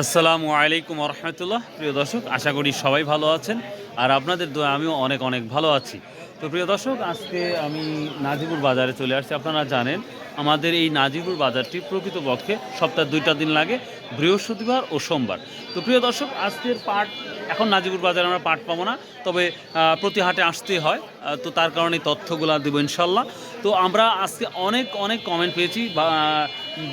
আসসালামু আলাইকুম রহমতুল্লাহ। প্রিয় দর্শক, আশা করি সবাই ভালো আছেন আর আপনাদের দোয়া আমিও অনেক অনেক ভালো আছি। তো প্রিয় দর্শক, আজকে আমি নাজিপুর বাজারে চলে আসছি। আপনারা জানেন আমাদের এই নাজিপুর বাজারটি প্রকৃতপক্ষে সপ্তাহে দুইটা দিন লাগে, বৃহস্পতিবার ও সোমবার। তো প্রিয় দর্শক, আজকের পাট এখন নাজিপুর বাজারে আমরা পাট পাবো না, তবে প্রতি হাটে আসতেই হয়। তো তার কারণে তথ্যগুলো দেবো ইনশাল্লাহ। তো আমরা আজকে অনেক অনেক কমেন্ট পেয়েছি,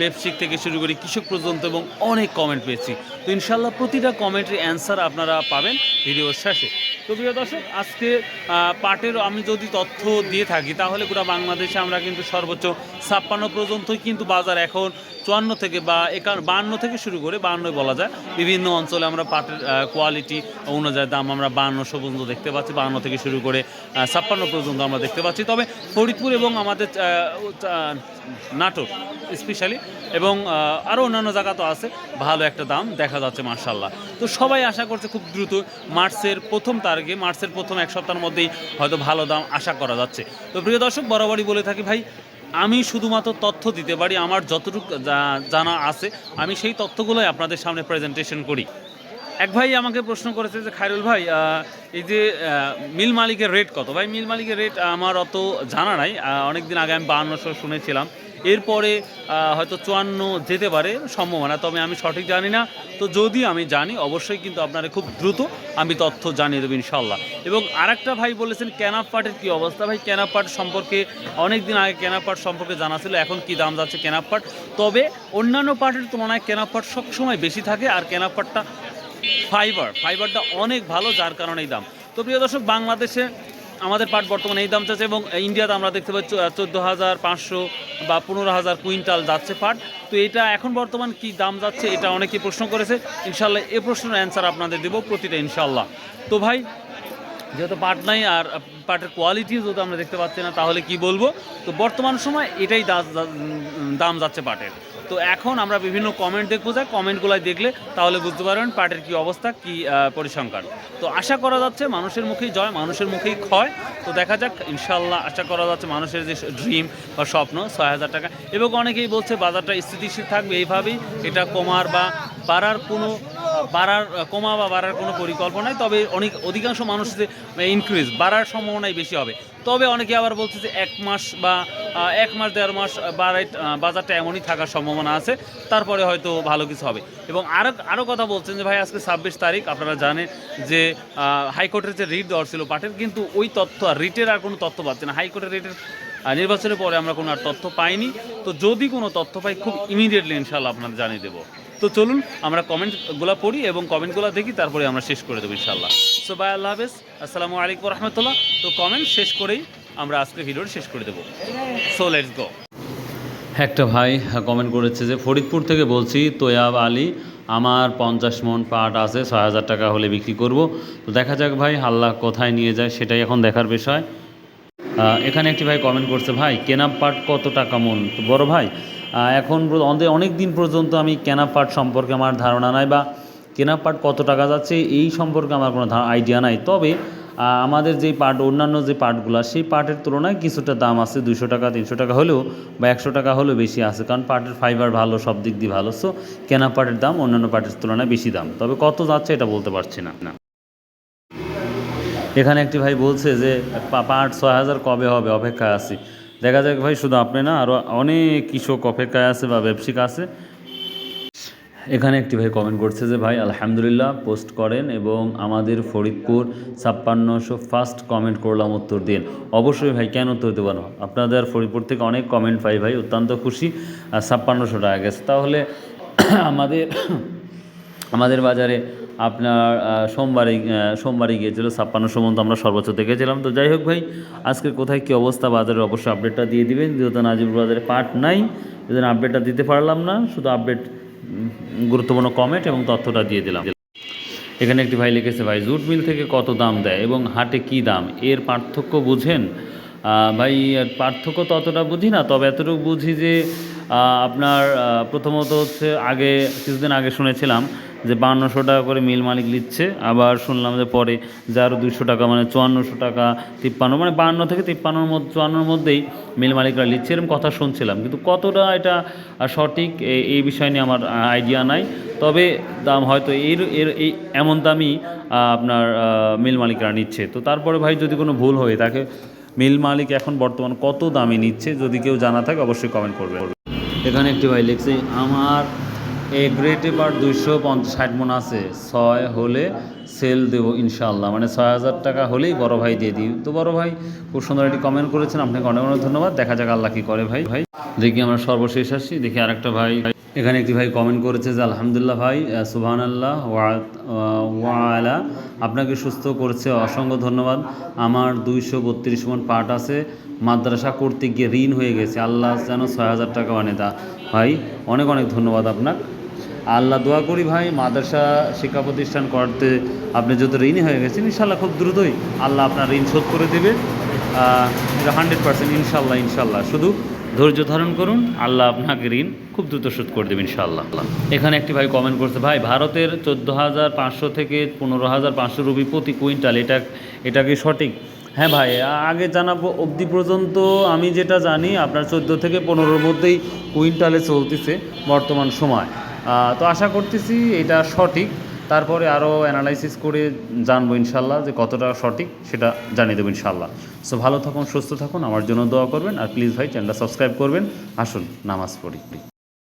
ব্যবসায়িক থেকে শুরু করে কৃষক পর্যন্ত, এবং অনেক কমেন্ট পেয়েছি। তো ইনশাল্লাহ প্রতিটা কমেন্টের অ্যান্সার আপনারা পাবেন ভিডিওর শেষে। তো প্রিয় দর্শক, আজকে পাটের আমি যদি তথ্য দিয়ে থাকি তাহলে গোটা বাংলাদেশে আমরা কিন্তু সর্বোচ্চ 56 পর্যন্তই কিন্তু বাজার এখন 54 থেকে বা 52 থেকে শুরু করে 52 বলা যায়। বিভিন্ন অঞ্চলে আমরা পাটের কোয়ালিটি অনুযায়ী দাম আমরা 5200 পর্যন্ত দেখতে পাচ্ছি, 52 থেকে শুরু করে 56 পর্যন্ত আমরা দেখতে পাচ্ছি। তবে ফরিদপুর এবং আমাদের নাটোর স্পেশালি এবং আরও অন্যান্য জায়গা তো আছে, ভালো একটা দাম দেখা যাচ্ছে মাশাআল্লাহ। তো সবাই আশা করছে খুব দ্রুত মার্চের প্রথম তারিখে, মার্চের প্রথম এক সপ্তাহের মধ্যেই হয়তো ভালো দাম আশা করা যাচ্ছে। তো প্রিয় দর্শক, বরাবরই বলে থাকি ভাই, আমি শুধুমাত্র তথ্য দিতে পারি, আমার যতটুকু জানা আছে আমি সেই তথ্যগুলোই আপনাদের সামনে প্রেজেন্টেশন করি। এক ভাই আমাকে প্রশ্ন করেছে যে খায়রুল ভাই, এই যে মিল মালিকের রেট কত? ভাই, মিল মালিকের রেট আমার অত জানা নাই। অনেক দিন আগে আমি 5200 শুনেছিলাম, এরপরে হয়তো 54 যেতে পারে সম্ভাবনা, তবে আমি সঠিক জানি না। তো যদি আমি জানি অবশ্যই কিন্তু আপনারা খুব দ্রুত আমি তথ্য জানিয়ে দেবো ইনশাল্লাহ। এবং আরেকটা ভাই বলেছেন ক্যানাপ পাটের কী অবস্থা। ভাই, ক্যানাপ পাট সম্পর্কে অনেক দিন আগে ক্যানাপ পাট সম্পর্কে জানা ছিল, এখন কি দাম যাচ্ছে ক্যানাপ পাট। তবে অন্যান্য পাটের তুলনায় ক্যানাপ পাট সবসময় বেশি থাকে, আর ক্যানাপ পাটটা ফাইবারটা অনেক ভালো, যার কারণে এই দাম। তো প্রিয় দর্শক, বাংলাদেশে আমাদের পাট বর্তমানে এই দাম যাচ্ছে, এবং ইন্ডিয়াতে আমরা দেখতে পাচ্ছি 14,500 বা 15,000 কুইন্টাল যাচ্ছে পাট। তো এটা এখন বর্তমান কি দাম যাচ্ছে এটা অনেকেই প্রশ্ন করেছে। ইনশাল্লাহ এই প্রশ্নের অ্যান্সার আপনাদের দেবো প্রতিটা ইনশাল্লাহ। তো ভাই, যেহেতু পাট নাই আর পাটের কোয়ালিটিও যদি আমরা দেখতে পাচ্ছি না, তাহলে কি বলবো। তো বর্তমান সময় এটাই দাম যাচ্ছে পাটের। তো এখন আমরা বিভিন্ন কমেন্ট দেখবো, যায় কমেন্টগুলো দেখলে তাহলে বুঝতে পারবেন পাটের কি অবস্থা, কি পরিসংখ্যান। তো আশা করা যাচ্ছে মানুষের মুখেই জয়, মানুষের মুখেই ক্ষয়। তো দেখা যাক ইনশাল্লাহ, আশা করা যাচ্ছে মানুষের যে ড্রিম বা স্বপ্ন 6,000 টাকা। এবং অনেকেই বলছে বাজারটা স্থিতিশীল থাকবে এইভাবেই, এটা কমার বা কমা বা বাড়ার কোনো পরিকল্পনা নাই। তবে অধিকাংশ মানুষ যে ইনক্রিজ বাড়ার সম্ভাবনাই বেশি হবে। তবে অনেকে আবার বলছে যে 1 মাস বা 1 মাস 1.5 মাস বাজারটা এমনই থাকার সম্ভাবনা আছে, তারপরে হয়তো ভালো কিছু হবে। এবং আরও কথা বলছেন যে ভাই, আজকে 26 তারিখ, আপনারা জানেন যে হাইকোর্টের যে রিট দেওয়ার ছিল পাটের, কিন্তু ওই তথ্য আর রিটের আর কোনো তথ্য পাচ্ছে না। হাইকোর্টের রিটের নির্বাচনের পরে আমরা কোনো আর তথ্য পাইনি। তো যদি কোনো তথ্য পাই খুব ইমিডিয়েটলি ইনশাল্লাহ আপনাদের জানিয়ে দেবো। তো চলুন আমরা কমেন্টগুলো পড়ি এবং কমেন্টগুলো দেখি, তারপরে আমরা শেষ করে দেবো ইনশাল্লাহ। সো বাই, আল্লাহ হাফেজ, আসসালামু আলাইকুম রহমতুল্লাহ। তো কমেন্ট শেষ করেই আমরা আজকে ভিডিওটা শেষ করে দেবো। So let's go. একটা ভাই কমেন্ট করেছে যে ফরিদপুর থেকে বলছি, তোয়াব আলী, আমার 50 মণ পাট আছে, 6,000 টাকা হলে বিক্রি করব। তো দেখা যাক ভাই, আল্লাহ কোথায় নিয়ে যায় সেটাই এখন দেখার বিষয়। এখানে একটি ভাই কমেন্ট করছে, ভাই কেনা পাট কত টাকা মন? তো বড় ভাই, এখন অনেক দিন পর্যন্ত আমি কেনা পাট সম্পর্কে আমার ধারণা নাই, বা কেনা পাট কত টাকা যাচ্ছে এই সম্পর্কে আমার কোনো আইডিয়া নাই। তবে আমাদের যেই পাট, অন্যান্য যে পাটগুলো, সেই পাটের তুলনায় কিছুটা দাম আছে, 200 টাকা 300 টাকা হলেও বা 100 টাকা হলেও বেশি আছে, কারণ পাটের ফাইবার ভালো, সব দিক দিয়ে ভালো। সো কেনা পাটের দাম অন্যান্য পাটের তুলনায় বেশি দাম, তবে কত যাচ্ছে এটা বলতে পারছি না। এখানে একটি ভাই বলছে যে পাট 6,000 কবে হবে, অপেক্ষায় আছি। দেখা যাক ভাই, শুধু আপনি না, আরও অনেক কৃষক অপেক্ষায় আছে বা ব্যবসায়িক আছে। এখানে একটি ভাই কমেন্ট করছে যে ভাই আলহামদুলিল্লাহ, পোস্ট করেন এবং আমাদের ফরিদপুর 5600 ফার্স্ট কমেন্ট করলাম, উত্তর দিন। অবশ্যই ভাই, কেন উত্তর দেবো না, আপনাদের ফরিদপুর থেকে অনেক কমেন্ট পাই ভাই, অত্যন্ত খুশি। 5600 টাকা গেছে, তাহলে আমাদের বাজারে আপনার সোমবারে গিয়েছিল 5600 মতো, আমরা সর্বোচ্চ দেখেছিলাম। তো যাই হোক ভাই, আজকে কোথায় কী অবস্থা বাজারের অবশ্যই আপডেটটা দিয়ে দিবেন, যেহেতু নাজিপুর বাজারে পাট নাই, এই আপডেটটা দিতে পারলাম না, শুধু আপডেট গুরুত্বপূর্ণ কমেন্ট এবং তথ্যটা দিয়ে দিলাম। এখানে একটি ভাই লিখেছে, ভাই জুট মিল থেকে কত দাম দেয় এবং হাটে কি দাম, এর পার্থক্য বুঝেন? ভাই, পার্থক্য তো অতটা বুঝি না, তবে এতটুকু বুঝি যে আপনার প্রথমত হচ্ছে, কিছুদিন আগে শুনেছিলাম যে 5200 টাকা করে মিল মালিক নিচ্ছে, আবার শুনলাম যে পরে যে আরও 200 টাকা, মানে 5400 টাকা 53, মানে 52 থেকে 54-র মধ্যেই মিল মালিকরা নিচ্ছে, এরকম কথা শুনছিলাম। কিন্তু কতটা এটা সঠিক এই বিষয় নিয়ে আমার আইডিয়া নাই। তবে দাম হয়তো এই এমন দামই আপনার মিল মালিকরা নিচ্ছে। তো তারপরে ভাই যদি কোনো ভুল হয়ে থাকে, মিল মালিক এখন বর্তমান কত দামে নিচ্ছে যদি কেউ জানা থাকে অবশ্যই কমেন্ট করবে। এখানে একটি ভাই লিখছে, আমার গ্রেট এবার 250-60 মন আছে, 6 হলে সেল দেবো ইনশাল্লাহ, মানে 6,000 টাকা হলেই বড় ভাই দিয়ে দিই। তো বড় ভাই খুব সুন্দর একটি কমেন্ট করেছেন, আপনাকে অনেক অনেক ধন্যবাদ। দেখা যাক আল্লাহ কী করে। ভাই দেখি আমরা সর্বশেষ আসছি, দেখি আরেকটা ভাই। এখানে একটি ভাই কমেন্ট করেছে যে আলহামদুলিল্লাহ ভাই, সুবহানাল্লাহ ওয়ালা, আপনাকে সুস্থ করেছে, অসংখ্য ধন্যবাদ। আমার 232 মন পাট আছে, মাদ্রাসা করতে গিয়ে ঋণ হয়ে গেছে, আল্লাহ যেন 6,000 টাকা আনে দা। ভাই অনেক অনেক ধন্যবাদ আপনার। আল্লাহ দোয়া করি ভাই, মাদ্রাসা শিক্ষা প্রতিষ্ঠান করতে আপনি যত ঋণই হয়ে গেছেন, ইনশাল্লাহ খুব দ্রুতই আল্লাহ আপনার ঋণ শোধ করে দেবে। এটা 100% ইনশাল্লাহ। শুধু ধৈর্য ধারণ করুন, আল্লাহ আপনাকে ঋণ খুব দ্রুত শোধ করে দেবে ইনশাআল্লাহ। এখানে একটি ভাই কমেন্ট করছে, ভাই ভারতের 14,500 থেকে 15,500 রুপি প্রতি কুইন্টাল, এটা কি সঠিক? হ্যাঁ ভাই, আগে জানাবো অবধি পর্যন্ত আমি যেটা জানি আপনার 14 থেকে 15-র মধ্যেই কুইন্টালে চলতেছে বর্তমান সময়। তো আশা করতেছি এটা সঠিক, তারপরে আরও অ্যানালাইসিস করে জানবো ইনশাল্লাহ যে কতটা সঠিক, সেটা জানিয়ে দেবো ইনশাল্লাহ। সো ভালো থাকুন, সুস্থ থাকুন, আমার জন্য দোয়া করবেন, আর প্লিজ ভাই চ্যানেলটা সাবস্ক্রাইব করবেন। আসুন নামাজ পড়ি।